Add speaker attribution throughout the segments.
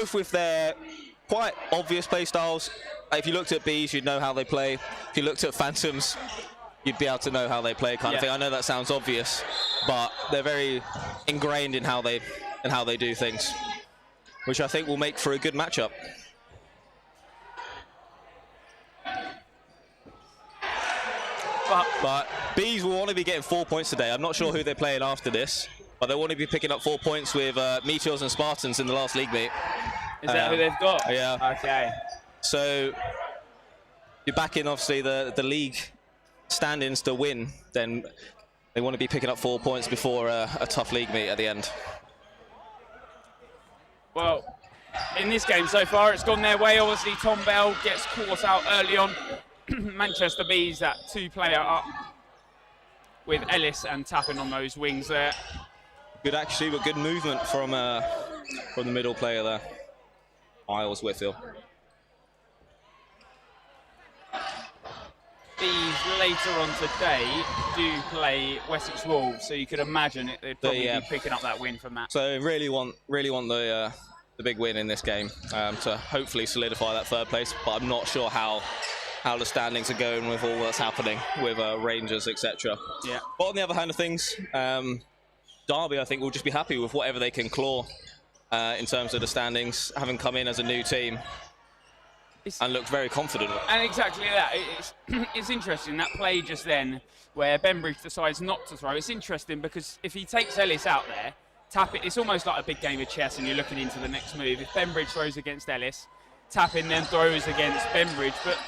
Speaker 1: both with their quite obvious play styles. If you looked at Bees, you'd know how they play. If you looked at Phantoms, you'd be able to know how they play, kind of thing. I know that sounds obvious, but they're very ingrained in how they do things, which I think will make for a good matchup. But Bees will want to be getting 4 points today. I'm not sure who they're playing after this, but they want to be picking up 4 points with Meteors and Spartans in the last league meet.
Speaker 2: Is that who they've got?
Speaker 1: Yeah.
Speaker 2: Okay.
Speaker 1: So you're back in, obviously, the league standings to win, then they want to be picking up 4 points before a tough league meet at the end.
Speaker 2: Well, in this game so far, it's gone their way. Obviously, Tom Bell gets caught out early on. Manchester Bees, that two-player up with Ellis and tapping on those wings there.
Speaker 1: Good, actually, but good movement from the middle player there, Miles Whitfield.
Speaker 2: Bees later on today do play Wessex Wolves, so you could imagine they'd probably be picking up that win from that.
Speaker 1: So really want the big win in this game to hopefully solidify that third place. But I'm not sure how the standings are going with all that's happening with Rangers, etc.
Speaker 2: Yeah.
Speaker 1: But on the other hand of things, Derby, I think, will just be happy with whatever they can claw in terms of the standings, having come in as a new team. And looked very confident.
Speaker 2: And exactly that. It's interesting, that play just then where Benbridge decides not to throw. It's interesting because if he takes Ellis out there, tap it, it's almost like a big game of chess and you're looking into the next move. If Benbridge throws against Ellis, Tappin then throws against Benbridge, but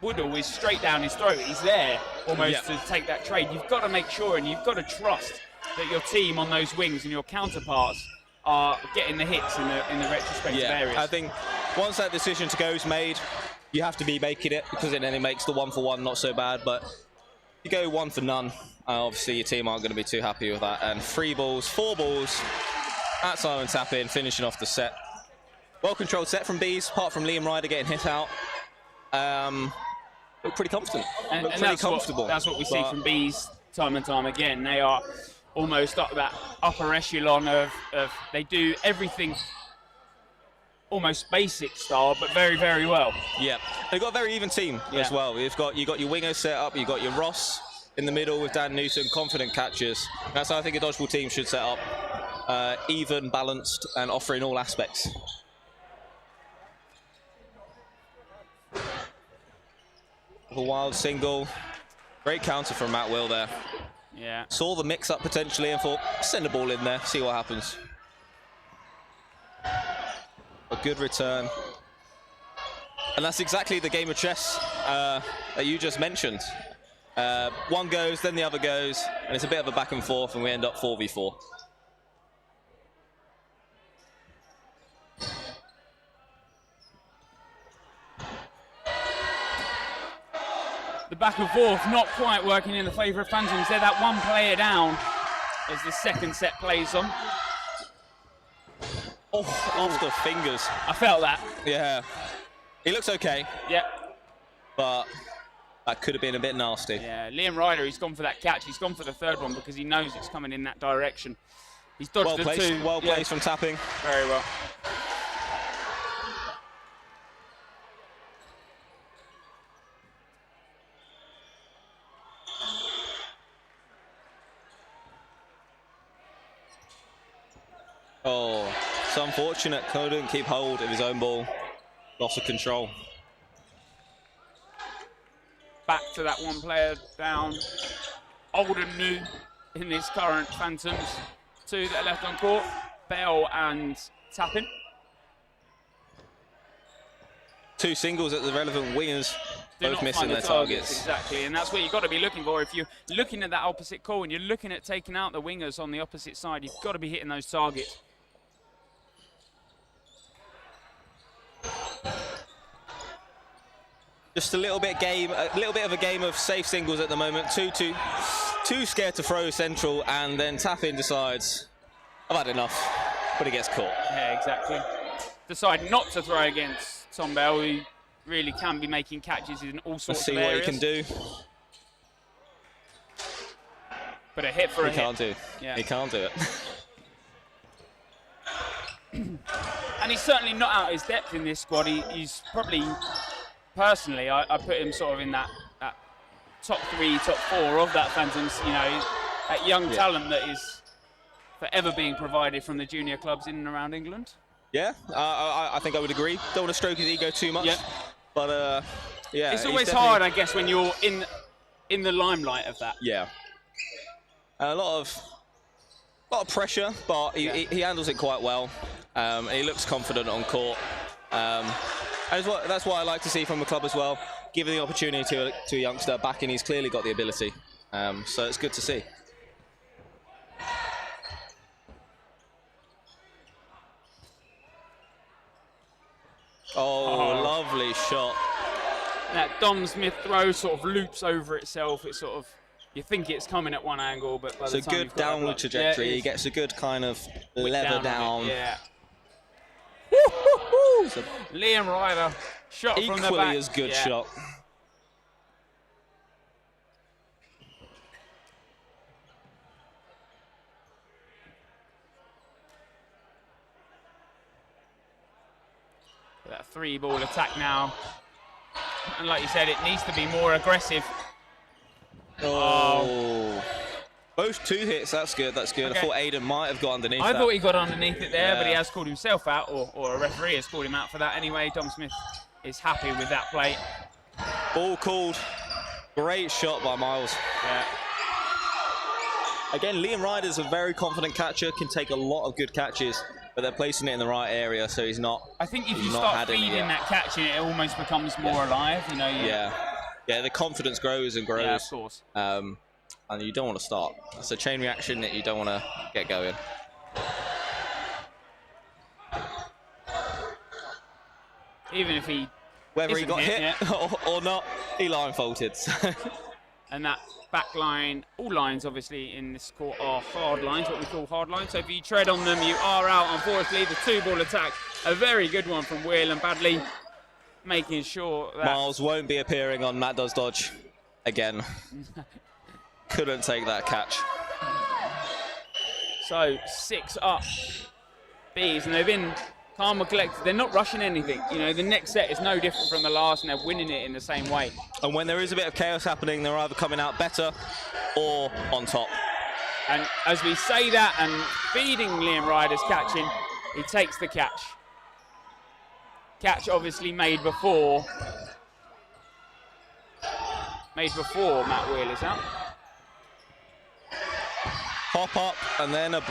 Speaker 2: Woodall is straight down his throat. He's there almost to take that trade. You've got to make sure and you've got to trust that your team on those wings and your counterparts are getting the hits in the retrospective areas.
Speaker 1: I think once that decision to go is made, you have to be making it, because then it makes the 1-for-1 not so bad. But you go 1 for none, obviously your team aren't going to be too happy with that. And 3 balls, 4 balls, that's Simon Tappin finishing off the set. Well controlled set from Bees, apart from Liam Ryder getting hit out. Look pretty confident.
Speaker 2: And that's what we see from Bees time and time again. They are almost up that upper echelon of they do everything almost basic style, but very, very well. Yeah,
Speaker 1: they've got a very even team as well. You got your wingers set up, you've got your Ross in the middle with Dan Newton, confident catchers. That's how I think a Dodgeball team should set up, even, balanced, and offering all aspects. A wild single, great counter from Matt Will there.
Speaker 2: Yeah.
Speaker 1: Saw the mix-up potentially and thought, send the ball in there, see what happens. A good return. And that's exactly the game of chess that you just mentioned. One goes, then the other goes, and it's a bit of a back and forth, and we end up 4v4.
Speaker 2: The back and forth not quite working in the favour of Phantoms. They're that one player down as the second set plays on.
Speaker 1: Oh, off the fingers.
Speaker 2: I felt that.
Speaker 1: Yeah. He looks okay.
Speaker 2: Yeah.
Speaker 1: But that could have been a bit nasty.
Speaker 2: Yeah, Liam Ryder, he's gone for that catch. He's gone for the third one because he knows it's coming in that direction. He's dodged the two.
Speaker 1: Well placed from Tapping.
Speaker 2: Very well.
Speaker 1: Oh, it's unfortunate. Couldn't keep hold of his own ball. Loss of control.
Speaker 2: Back to that one player down. Old and new in this current Phantoms. 2 that are left on court. Bell and Tappin.
Speaker 1: 2 singles at the relevant wingers. Both missing their targets.
Speaker 2: Exactly, and that's what you've got to be looking for. If you're looking at that opposite call and you're looking at taking out the wingers on the opposite side, you've got to be hitting those targets.
Speaker 1: Just a little bit of a game of safe singles at the moment. Too scared to throw central, and then Tappin decides, I've had enough, but he gets caught.
Speaker 2: Yeah, exactly. Decide not to throw against Tom Bell, who really can be making catches in all sorts of areas.
Speaker 1: Let's see what he can do.
Speaker 2: But a hit for a hit.
Speaker 1: He can't do.
Speaker 2: Yeah.
Speaker 1: He can't do it.
Speaker 2: And he's certainly not out of his depth in this squad. He's probably, personally, I put him sort of in that top 3, top 4 of that Phantoms, you know, that young talent that is forever being provided from the junior clubs in and around England.
Speaker 1: Yeah, I think I would agree. Don't want to stroke his ego too much, but yeah.
Speaker 2: It's always hard, I guess, when you're in the limelight of that.
Speaker 1: Yeah. A lot of pressure, but he handles it quite well. He looks confident on court. And that's what I like to see from the club as well. Giving the opportunity to a youngster back in, he's clearly got the ability. So it's good to see. Oh, lovely shot.
Speaker 2: That Dom Smith throw sort of loops over itself. It's sort of, you think it's coming at one angle, but by the time
Speaker 1: it's a good downward trajectory. He gets a good kind of leather down.
Speaker 2: Yeah. Liam Ryder shot from the back.
Speaker 1: Equally as good shot.
Speaker 2: That 3-ball attack now. And like you said, it needs to be more aggressive.
Speaker 1: Oh. Both 2 hits, that's good, that's good. Okay. I thought Aiden might have got underneath
Speaker 2: I thought he got underneath it there, but he has called himself out, or a referee has called him out for that anyway. Dom Smith is happy with that play.
Speaker 1: Ball called. Great shot by Miles.
Speaker 2: Yeah.
Speaker 1: Again, Liam Ryder's a very confident catcher, can take a lot of good catches, but they're placing it in the right area, so he's not.
Speaker 2: I think if you start feeding that catching, it almost becomes more alive, you know.
Speaker 1: Yeah, the confidence grows and grows.
Speaker 2: Yeah, of course.
Speaker 1: And you don't want to stop. It's a chain reaction that you don't want to get going.
Speaker 2: Even if he
Speaker 1: Whether he got hit or not, he line faulted.
Speaker 2: And that back line, all lines obviously in this court are hard lines, what we call hard lines. So if you tread on them, you are out. Unfortunately, the 2-ball attack, a very good one from Will and Badley, making sure that
Speaker 1: Miles won't be appearing on Matt Does Dodge again. Couldn't take that catch.
Speaker 2: So 6 up Bees, and they've been calm and collected. They're not rushing anything. You know, the next set is no different from the last, and they're winning it in the same way.
Speaker 1: And when there is a bit of chaos happening, they're either coming out better or on top.
Speaker 2: And as we say that and feeding Liam Ryder's catching, he takes the catch. Catch obviously made before Matt Wheel is out.
Speaker 1: Hop up and then a...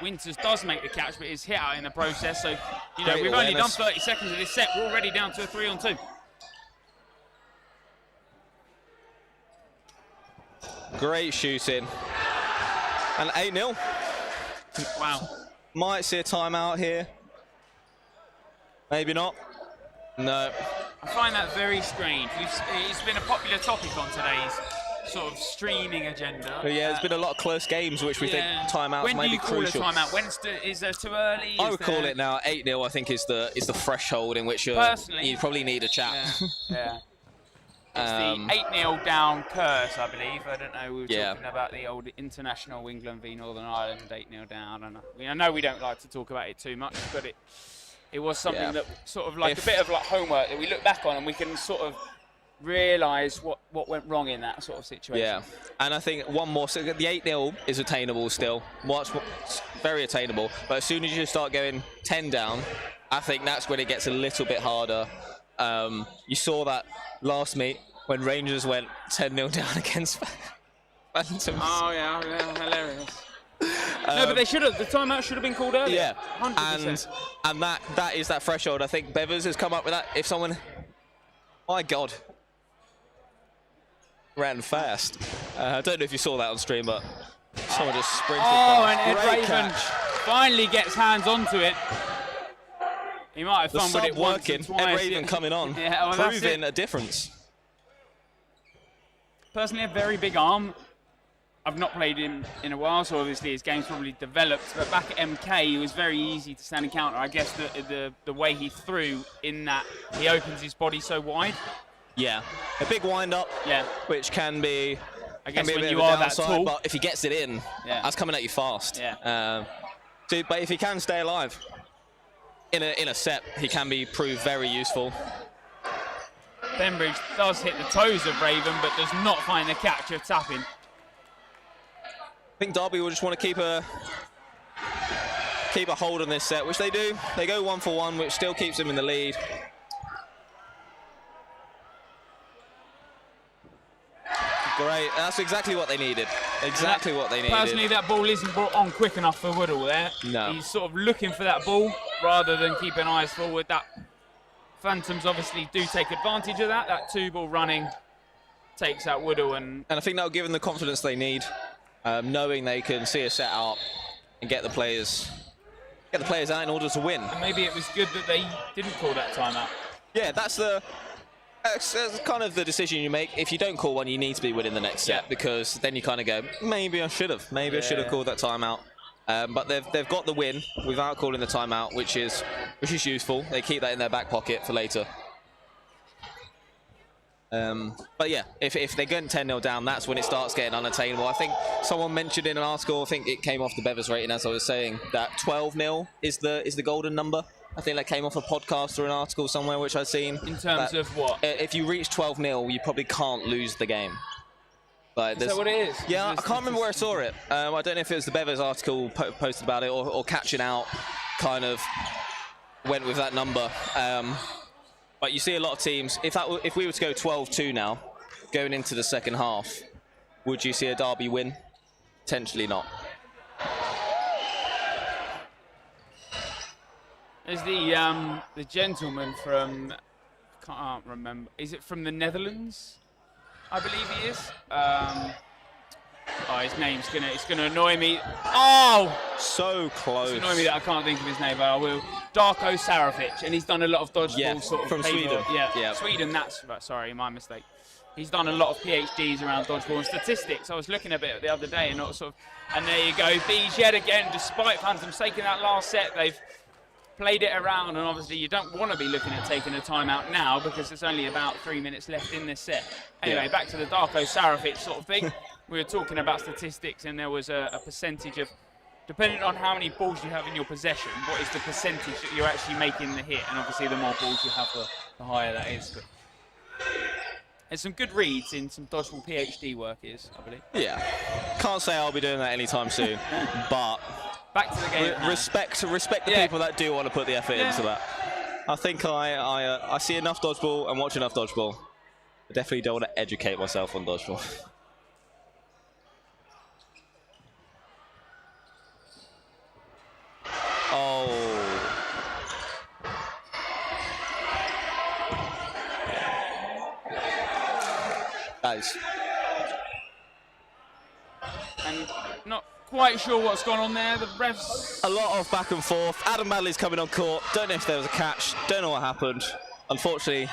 Speaker 2: Winters does make the catch, but is hit out in the process. So, you know, we've only done 30 seconds of this set. We're already down to a 3-on-2.
Speaker 1: Great shooting. And 8-0.
Speaker 2: Wow.
Speaker 1: Might see a timeout here. Maybe not. No.
Speaker 2: I find that very strange. It's been a popular topic on today's sort of streaming agenda.
Speaker 1: Yeah, there's been a lot of close games which we think timeouts may be crucial.
Speaker 2: When do you call a timeout? Is there too early?
Speaker 1: I would call it now. 8-0 I think is the threshold in which you probably need a chat.
Speaker 2: Yeah. It's the 8-0 down curse, I believe. I don't know. We were talking about the old international England v Northern Ireland 8-0 down. I know we don't like to talk about it too much, but it was something that sort of like a bit of like homework that we look back on and we can sort of realise what went wrong in that sort of situation.
Speaker 1: Yeah, and I think one more, so the 8-0 is attainable still, very attainable, but as soon as you start going 10 down, I think that's when it gets a little bit harder. You saw that last meet when Rangers went 10-0 down against Phantoms.
Speaker 2: Oh yeah, hilarious. No, but they should have. The timeout should have been called earlier.
Speaker 1: Yeah,
Speaker 2: 100%.
Speaker 1: and that is that threshold. I think Bevers has come up with that. If someone, my God, ran fast. I don't know if you saw that on stream, but someone just sprinted.
Speaker 2: Oh, and Ed Raven finally gets hands onto it. He might have fumbled it once or twice.
Speaker 1: Ed Raven coming on, proving a difference.
Speaker 2: Personally, a very big arm. I've not played him in a while, so obviously his game's probably developed. But back at MK, he was very easy to stand and counter. I guess the way he threw in that, he opens his body so wide.
Speaker 1: Yeah, a big wind-up, which can be,
Speaker 2: I guess, when you are that tall.
Speaker 1: But if he gets it in, that's coming at you fast.
Speaker 2: Yeah.
Speaker 1: So, but if he can stay alive in a set, he can be proved very useful.
Speaker 2: Bembridge does hit the toes of Raven, but does not find the catch of tapping.
Speaker 1: I think Derby will just want to keep a hold on this set, which they do. They go 1 for 1, which still keeps them in the lead. Great, that's exactly what they needed. Exactly what they needed.
Speaker 2: Personally, that ball isn't brought on quick enough for Woodall there.
Speaker 1: No.
Speaker 2: He's sort of looking for that ball rather than keeping eyes forward. That Phantoms obviously do take advantage of that. That 2-ball running takes out Woodall, and
Speaker 1: I think that'll give them the confidence they need, knowing they can see a set out and get the players out in order to win.
Speaker 2: And maybe it was good that they didn't call that timeout.
Speaker 1: Yeah, that's kind of the decision you make. If you don't call one, you need to be winning the next set, because then you kind of go, maybe I should have. Maybe I should have called that timeout. But they've got the win without calling the timeout, which is useful. They keep that in their back pocket for later. But yeah, if they get 10-0 down, that's when it starts getting unattainable. I think someone mentioned in an article, I think it came off the Bevers rating, as I was saying, that 12-0 is the golden number. I think that came off a podcast or an article somewhere which I've seen.
Speaker 2: In terms of what?
Speaker 1: If you reach 12-0, you probably can't lose the game. Like,
Speaker 2: is that what it is?
Speaker 1: Yeah, I can't remember where I saw it. I don't know if it was the Bevers article posted about it, or Catching Out kind of went with that number. But you see a lot of teams, if we were to go 12-2 now, going into the second half, would you see a Derby win? Potentially not.
Speaker 2: There's the gentleman from, I can't remember, is it from the Netherlands? I believe he is. Oh, his name's gonna annoy me. Oh!
Speaker 1: So close.
Speaker 2: It's annoying me that I can't think of his name, but I will. Darko Sarafic, and he's done a lot of dodgeball sort of
Speaker 1: from
Speaker 2: paper.
Speaker 1: Sweden.
Speaker 2: Yeah, Sweden. Sorry, my mistake. He's done a lot of PhDs around dodgeball and statistics. I was looking a bit the other day, and there you go. Bees yet again, despite Phantoms taking that last set, they've played it around, and obviously you don't want to be looking at taking a timeout now because there's only about 3 minutes left in this set. Anyway, back to the Darko Sarafic sort of thing. We were talking about statistics, and there was a percentage of, depending on how many balls you have in your possession, what is the percentage that you're actually making the hit, and obviously the more balls you have, the higher that is. But there's some good reads in some dodgeball PhD work, I believe. Yeah,
Speaker 1: can't say I'll be doing that anytime soon, but
Speaker 2: back to the game.
Speaker 1: Respect the people that do want to put the effort into that. I think I see enough dodgeball and watch enough dodgeball. I definitely don't want to educate myself on dodgeball. Oh. Nice.
Speaker 2: And not quite sure what's gone on there. The refs.
Speaker 1: A lot of back and forth. Adam Madley's coming on court. Don't know if there was a catch. Don't know what happened. Unfortunately,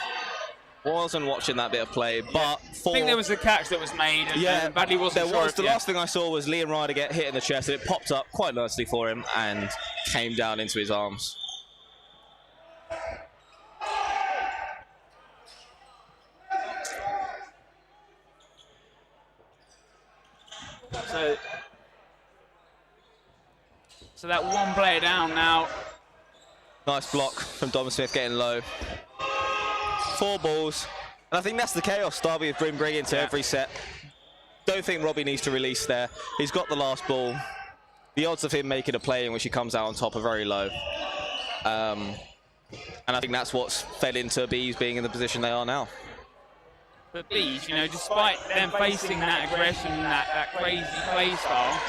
Speaker 1: wasn't watching that bit of play. But
Speaker 2: I think there was a catch that was made. And Madley wasn't
Speaker 1: there
Speaker 2: sure.
Speaker 1: Was. The last thing I saw was Liam Ryder get hit in the chest, and it popped up quite nicely for him and came down into his arms.
Speaker 2: So that one player down now.
Speaker 1: Nice block from Dom Smith getting low. 4 balls. And I think that's the chaos Derby have been bringing to every set. Don't think Robbie needs to release there. He's got the last ball. The odds of him making a play in which he comes out on top are very low. And I think that's what's fed into Bees being in the position they are now.
Speaker 2: But Bees, despite them facing that aggression and that crazy play style,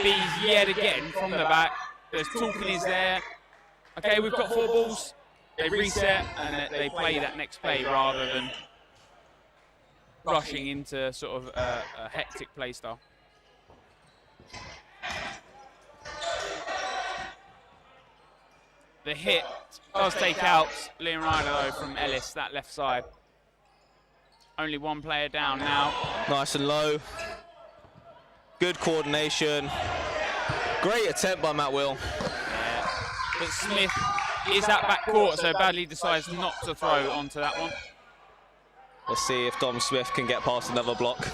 Speaker 2: Bees yet again from the back. There's talking is there. Okay, we've got 4 balls. They reset and they play that next play rather than rushing into sort of a hectic play style. The hit does take out Liam Ryder though from Ellis, that left side. Only 1 player down now.
Speaker 1: Nice and low. Good coordination. Great attempt by Matt Will.
Speaker 2: Yeah. But Smith is at back court, so Badley decides not to throw onto that one.
Speaker 1: Let's see if Dom Smith can get past another block.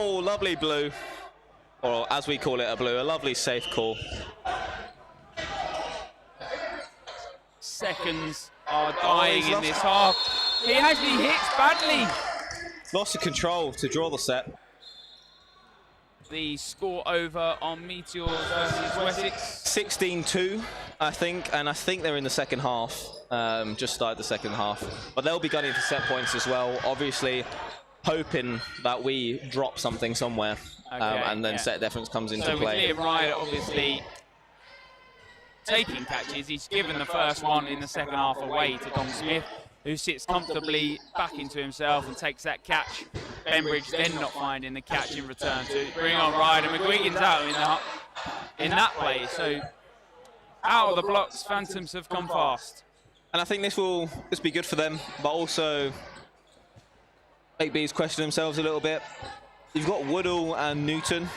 Speaker 1: Oh, lovely blue. Or as we call it, a blue. A lovely safe call.
Speaker 2: Seconds are dying in this half. He actually hits badly.
Speaker 1: Lost of control to draw the set.
Speaker 2: The score over on Meteors versus Wessex.
Speaker 1: 16-2, I think, and I think they're in the second half. Just started the second half. But they'll be gunning for set points as well, obviously hoping that we drop something somewhere. And then set difference comes into play.
Speaker 2: With Liam Ryder obviously taking catches, he's given the first one in the second half away to Dom Smith, who sits comfortably back into himself and takes that catch. Bembridge then not finding the catch in return to bring on Ryder. McGuigan's out in that play. So out of the blocks, Phantoms have come fast.
Speaker 1: And I think this will just be good for them, but also make Bees question themselves a little bit. You've got Woodall and Newton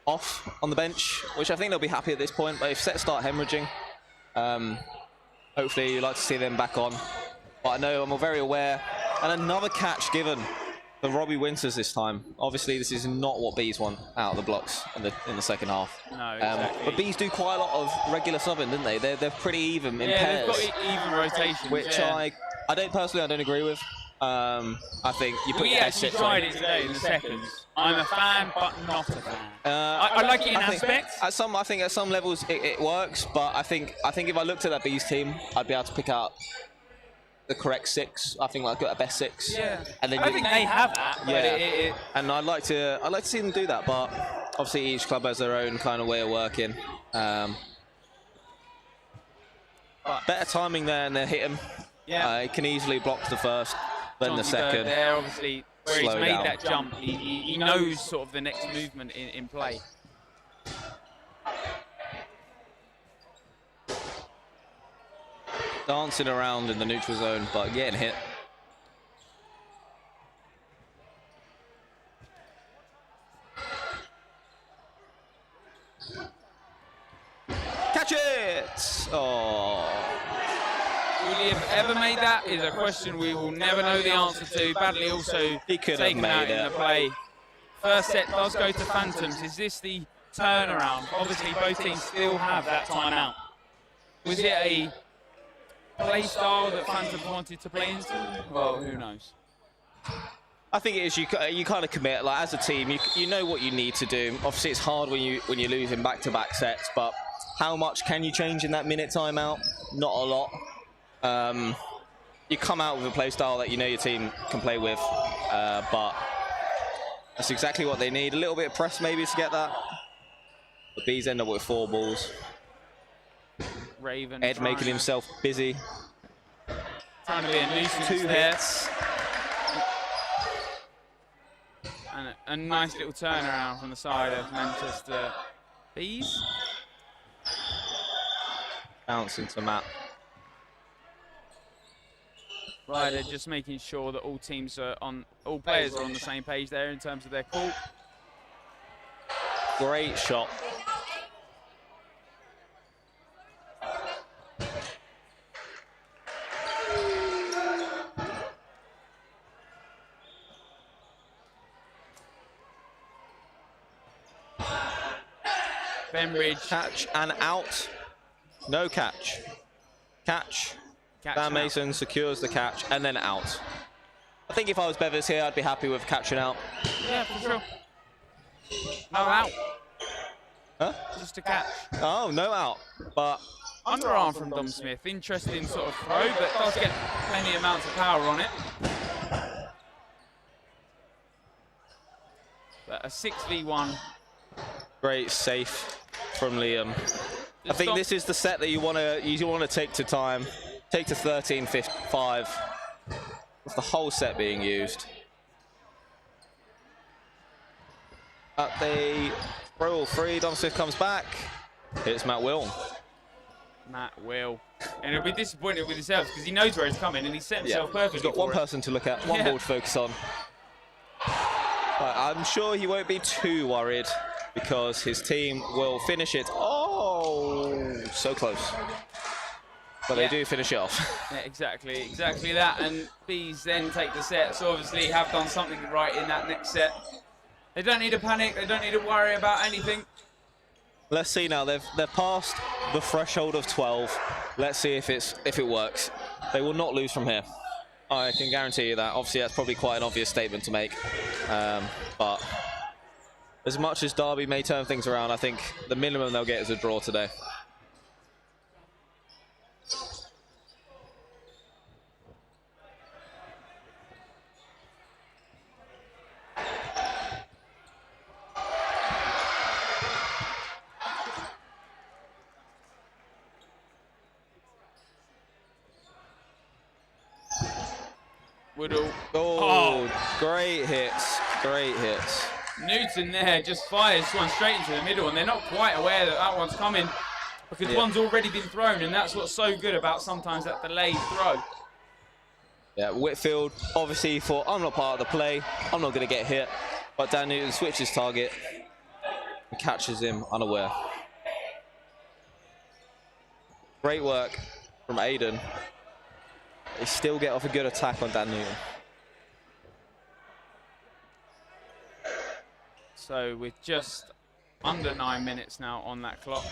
Speaker 1: off on the bench, which I think they'll be happy at this point, but if sets start hemorrhaging, hopefully you'd like to see them back on. But I know I'm very aware, and another catch given for Robbie Winters this time. Obviously this is not what Bees want out of the blocks in the second half.
Speaker 2: No, exactly.
Speaker 1: But Bees do quite a lot of regular subbing, didn't they? They're pretty even in pairs.
Speaker 2: They've got even rotations.
Speaker 1: Which I don't agree with. I think you put
Speaker 2: we actually tried it today in the seconds. I'm a fan, but not a fan. I like it in aspects.
Speaker 1: I think at some levels it works, but I think if I looked at that Bees team, I'd be able to pick out the correct six. I think like a best six.
Speaker 2: Yeah.
Speaker 1: And then
Speaker 2: I think they have that.
Speaker 1: Yeah. And I'd like to see them do that, but obviously each club has their own kind of way of working. Better timing there, and they hit him.
Speaker 2: Yeah.
Speaker 1: He can easily block the first, then the second.
Speaker 2: There, obviously, where he's made
Speaker 1: down.
Speaker 2: that jump, he knows sort of the next movement in play.
Speaker 1: Dancing around in the neutral zone, but getting hit. Catch it! Oh.
Speaker 2: Would he have ever made that is a question we will never know the answer to. Badly also taken out in the play. First set does go to Phantoms. Is this the turnaround? Obviously, both teams still have that timeout. Was it a play style that Phantoms wanted to play into? Well, who knows?
Speaker 1: I think it is. You kind of commit. Like as a team, you know what you need to do. Obviously, it's hard when you lose in back-to-back sets, but how much can you change in that minute timeout? Not a lot. You come out with a play style that you know your team can play with, but that's exactly what they need. A little bit of press maybe to get that. The Bees end up with 4 balls.
Speaker 2: Raven
Speaker 1: Ed making himself busy.
Speaker 2: Trying to be a nuisance
Speaker 1: 2
Speaker 2: there.
Speaker 1: hits.
Speaker 2: And a nice little turnaround from the side of Manchester Bees.
Speaker 1: Bouncing to Matt.
Speaker 2: Ryder just making sure that all players are on the same page there in terms of their call.
Speaker 1: Great shot.
Speaker 2: Bembridge.
Speaker 1: Catch and out. No catch. Catch. Dan Mason secures the catch and then out. I think if I was Bevis here, I'd be happy with catching out.
Speaker 2: Yeah, for sure. No out.
Speaker 1: Huh?
Speaker 2: Just a catch.
Speaker 1: Oh, no out. But
Speaker 2: underarm from Dom Smith. Interesting sort of throw, but does get plenty amounts of power on it. But a 6v1. Great
Speaker 1: safe from Liam. I think this is the set that you want to take to time. Take to 13-5 with the whole set being used. They throw all 3. Dom Smith comes back. It's Matt Will.
Speaker 2: Matt Will. And he'll be disappointed with himself because he knows where he's coming and he set himself perfectly.
Speaker 1: He's got one person to look at, one ball to focus on. But I'm sure he won't be too worried because his team will finish it. Oh, so close. But they do finish it off.
Speaker 2: Yeah, exactly that. And Bees then take the set. So obviously have done something right in that next set. They don't need to panic. They don't need to worry about anything.
Speaker 1: Let's see now. They're past the threshold of 12. Let's see if it works. They will not lose from here. I can guarantee you that. Obviously, that's probably quite an obvious statement to make. But as much as Derby may turn things around, I think the minimum they'll get is a draw today.
Speaker 2: Woodall.
Speaker 1: Oh, great hits. Great hits.
Speaker 2: Newton there just fires one straight into the middle, and they're not quite aware that that one's coming because one's already been thrown, and that's what's so good about sometimes that delayed throw.
Speaker 1: Yeah, Whitfield obviously thought, I'm not part of the play, I'm not going to get hit, but Dan Newton switches target and catches him unaware. Great work from Aiden. They still get off a good attack on Dan Newton.
Speaker 2: So with just under 9 minutes now on that clock,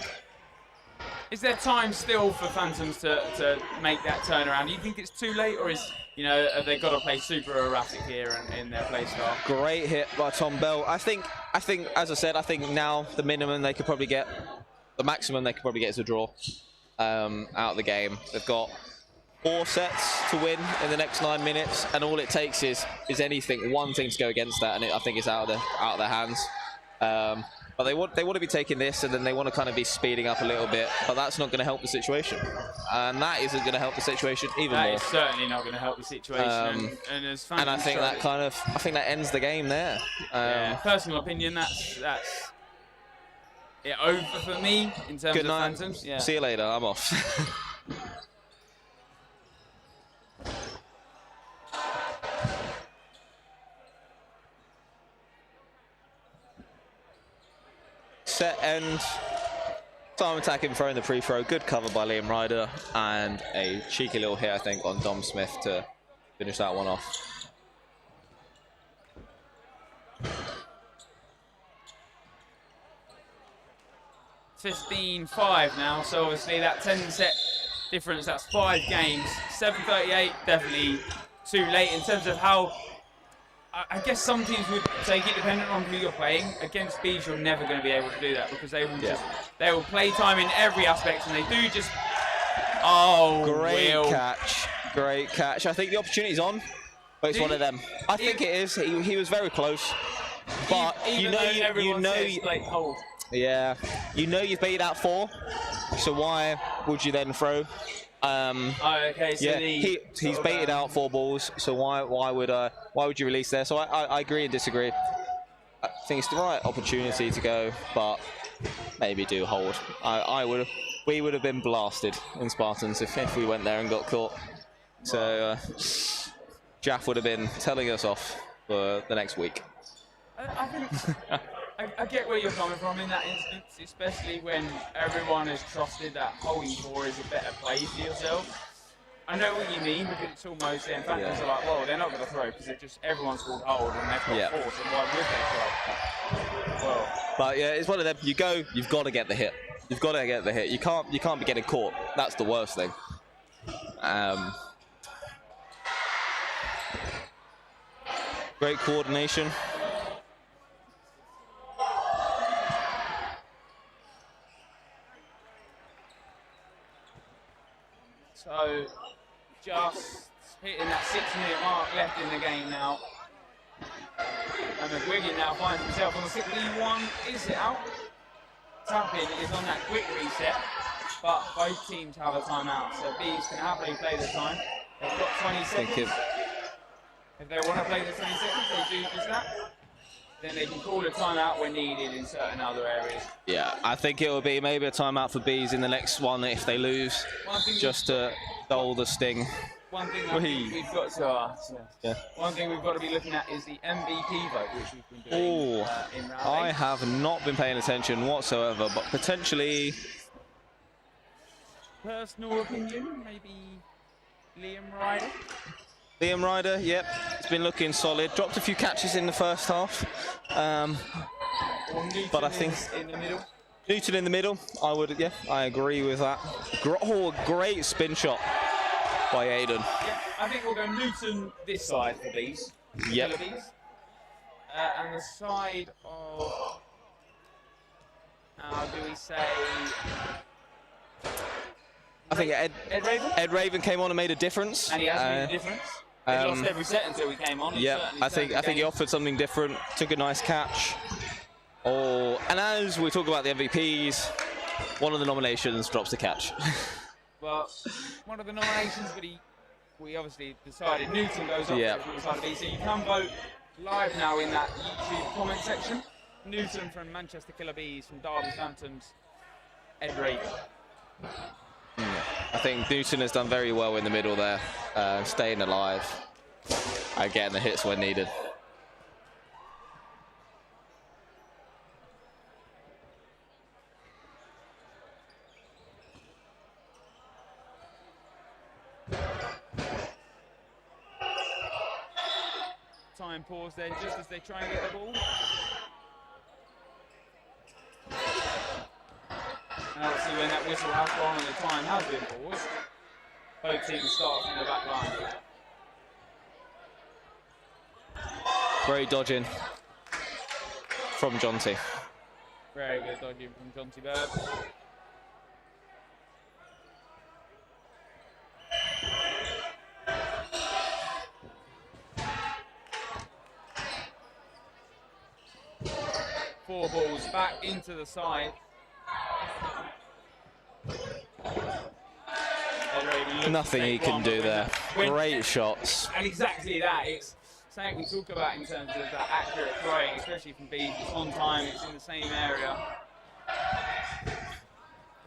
Speaker 2: is there time still for Phantoms to make that turnaround? Do you think it's too late, or is, you know, have they got to play super erratic here in their play style? Great
Speaker 1: hit by Tom Bell. I think, as I said, I think now the minimum they could probably get, the maximum they could probably get is a draw out of the game. They've got 4 sets to win in the next 9 minutes, and all it takes is one thing to go against that, and I think it's out of their hands. But they want to be taking this, and then they want to kind of be speeding up a little bit, but that's not going to help the situation, and that isn't going to help the situation even more.
Speaker 2: That is certainly not going to help the situation, and
Speaker 1: I think that ends the game there.
Speaker 2: Yeah, personal opinion, that's it over for me in terms of Phantoms. Yeah.
Speaker 1: See you later. I'm off. Set end, time attacking, throwing the free throw. Good cover by Liam Ryder, and a cheeky little hit, I think, on Dom Smith to finish that one off.
Speaker 2: (15-5) now, so obviously that 10-set difference, that's 5 games. 7:38, definitely too late in terms of how. I guess some teams would take it dependent on who you're playing. Against Bees, you're never going to be able to do that because they will they will play time in every aspect, and they do just. Oh,
Speaker 1: Great catch. I think the opportunity's on, but it's one of them. I think it is. He was very close, but you know, yeah, you know you've baited out 4, so why would you then throw?
Speaker 2: Okay, so
Speaker 1: yeah, he's baited out 4 balls, so why would you release there? So I agree and disagree. I think it's the right opportunity to go, but maybe do hold. We would have been blasted in Spartans if we went there and got caught. So Jaff would have been telling us off for the next week.
Speaker 2: I think I get where you're coming from in that instance, especially when everyone has trusted that holding 4 is a better play for yourself. I know what you mean, because it's almost then Phantoms are like, well, they're not going to throw because everyone's called hold and they've got 4, so why would they throw? Well,
Speaker 1: but yeah, it's one of them. You go, you've got to get the hit. You've got to get the hit. You can't be getting caught. That's the worst thing. Great coordination.
Speaker 2: So, just hitting that 6-minute mark left in the game now. And McGuigan now finds himself on the 61. Is it out? Tapping is on that quick reset, but both teams have a timeout. So Bees can happily play the time. They've got 20 seconds. If they want to play the 20 seconds, they do just that. Then they can call a timeout when needed in certain other areas.
Speaker 1: Yeah, I think it will be maybe a timeout for Bees in the next one if they lose, just to dull the sting.
Speaker 2: One thing I think we've got to one thing we've got to be looking at is the MVP vote, which we've been doing in round 8.
Speaker 1: I have not been paying attention whatsoever, but potentially.
Speaker 2: Personal opinion, maybe Liam Ryder.
Speaker 1: Liam Ryder, yep, it's been looking solid. Dropped a few catches in the first half. But I think
Speaker 2: in the middle.
Speaker 1: Newton in the middle, I agree with that. Great spin shot by Aiden.
Speaker 2: Yeah, I think we'll go Newton this side for these.
Speaker 1: Yep.
Speaker 2: And the side of, how do we say?
Speaker 1: I think
Speaker 2: Ed Raven?
Speaker 1: Ed Raven came on and made a difference.
Speaker 2: And he has made a difference. He lost every set until he came on.
Speaker 1: Yeah, I think he offered something different. Took a nice catch. Oh, and as we talk about the MVPs, one of the nominations drops the catch.
Speaker 2: Well, one of the nominations, but we obviously decided Newton goes up to the side of B. So you can vote live now in that YouTube comment section. Newton from Manchester Killer Bees, from Derby Phantoms, Ed Raven.
Speaker 1: I think Newton has done very well in the middle there, staying alive, getting the hits when needed.
Speaker 2: Time pause there just as they try and get the ball. And obviously when that whistle has gone and the time has been paused, both teams start from the back line.
Speaker 1: Great dodging from Jonty.
Speaker 2: Very good dodging from Jonty Bird. Four balls back into the side.
Speaker 1: Nothing he can do there. Great shots.
Speaker 2: And exactly that. It's something we talk about in terms of that accurate throwing, especially from B. It's on time, it's in the same area.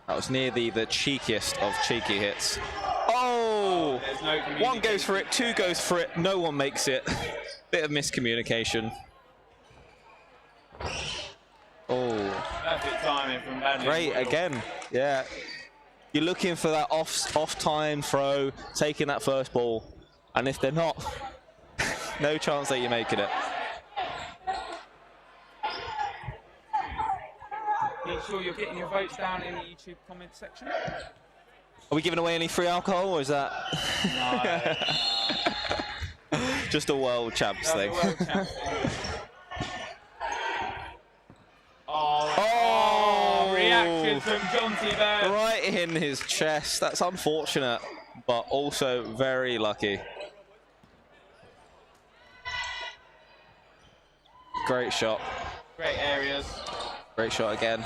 Speaker 1: That was near the cheekiest of cheeky hits. Oh!
Speaker 2: No,
Speaker 1: one goes for it, two goes for it, no one makes it. Bit of miscommunication. Oh.
Speaker 2: Perfect timing from Badley.
Speaker 1: Great again. Yeah. You're looking for that off-time throw, taking that first ball. And if they're not, no chance that you're making it.
Speaker 2: Make sure you're getting your votes down in the YouTube comment section.
Speaker 1: Are we giving away any free alcohol, or is that
Speaker 2: No.
Speaker 1: just a world champs thing?
Speaker 2: Oh, reaction from Jonty Bird.
Speaker 1: Right in his chest. That's unfortunate, but also very lucky. Great shot.
Speaker 2: Great areas.
Speaker 1: Great shot again.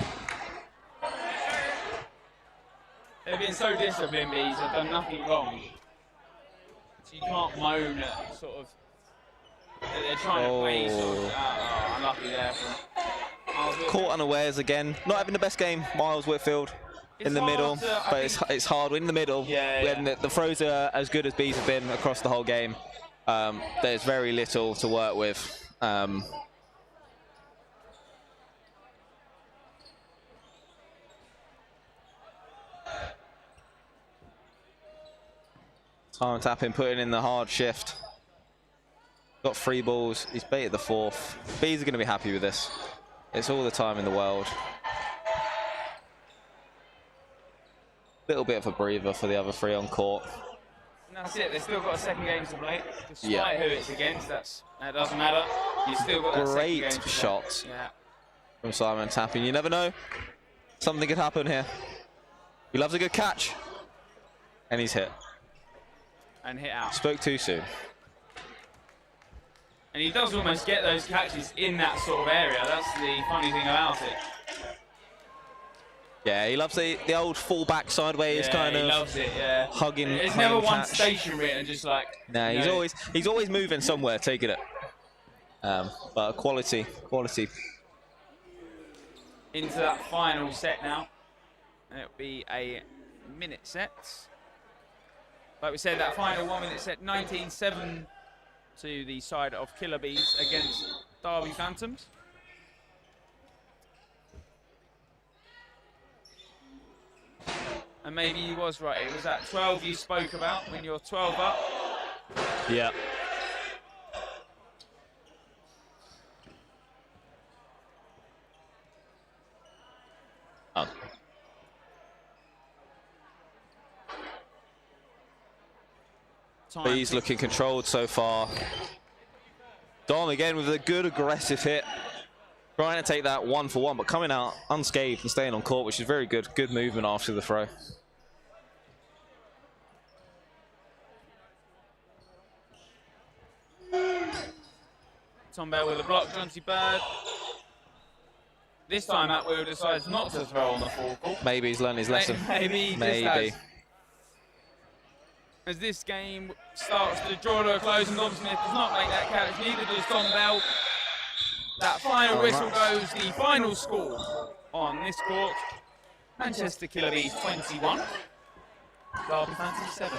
Speaker 2: They've been so disciplined, Bees. They've done nothing wrong. So you can't moan at sort of. They're trying to play sort of. Unlucky there for
Speaker 1: Caught unawares again. Not having the best game, Miles Whitfield in the middle, but it's hard in the middle. When the throws are as good as Bees have been across the whole game, there's very little to work with. Time tapping, putting in the hard shift. Got 3 balls. He's baited the 4th. Bees are going to be happy with this. It's all the time in the world. Little bit of a breather for the other 3 on court.
Speaker 2: And that's it. They've still got a second game to play. Despite who it's against, that doesn't matter. You've still got that
Speaker 1: great
Speaker 2: second game
Speaker 1: shot
Speaker 2: to
Speaker 1: from Simon tapping. You never know. Something could happen here. He loves a good catch. And he's hit.
Speaker 2: And hit out.
Speaker 1: Spoke too soon.
Speaker 2: And he does almost get those catches in that sort of area. That's the funny thing about it.
Speaker 1: Yeah, he loves the old full back sideways kind of.
Speaker 2: He loves it,
Speaker 1: hugging.
Speaker 2: There's never one stationary and just like.
Speaker 1: Nah, he's always moving somewhere, taking it. But quality.
Speaker 2: Into that final set now. And it'll be a minute set. Like we said, that final 1 minute set, 19-7 to the side of Killer Bees against Derby Phantoms. And maybe he was right. It was that 12 you spoke about when you're 12 up.
Speaker 1: Yeah. Oh. But he's looking controlled so far. Dom again with a good aggressive hit. Trying to take that 1-for-1, but coming out unscathed and staying on court, which is very good. Good movement after the throw.
Speaker 2: Tom Bell with a block, Johnsy Bird. This time Atwell decides not to throw on the forecourt.
Speaker 1: Maybe he's learned his lesson.
Speaker 2: Maybe. As this game starts to draw to a close and Dom Smith does not make that catch, neither does Tom Bell. That final whistle goes, the final score on this court. Manchester Killer Bees 21, Derby Fantasy 7.